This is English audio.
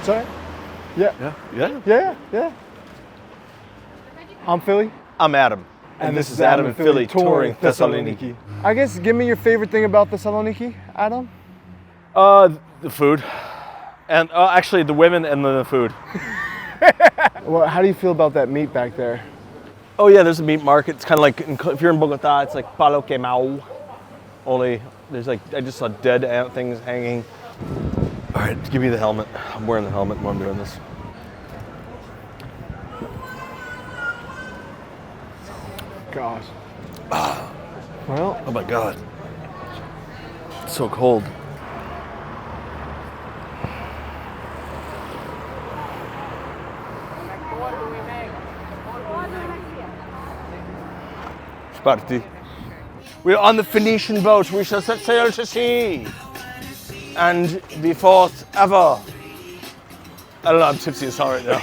Sorry? Yeah. Yeah. I'm Philly. I'm Adam. And this is Adam and Philly touring Thessaloniki. I guess give me your favorite thing about Thessaloniki, Adam. The food. And actually the women and the food. Well, how do you feel about that meat back there? Oh yeah, there's a meat market. It's kind of like, if you're in Bogota, it's like palo quemao. Only, there's like, I just saw dead ant things hanging. All right, give me the helmet. I'm wearing the helmet while I'm doing this. Gosh. Well, oh my God. It's so cold. Sparti. We're on the Phoenician boat. We shall set sail to sea and be forth ever. I don't know, I'm tipsy as hell right now.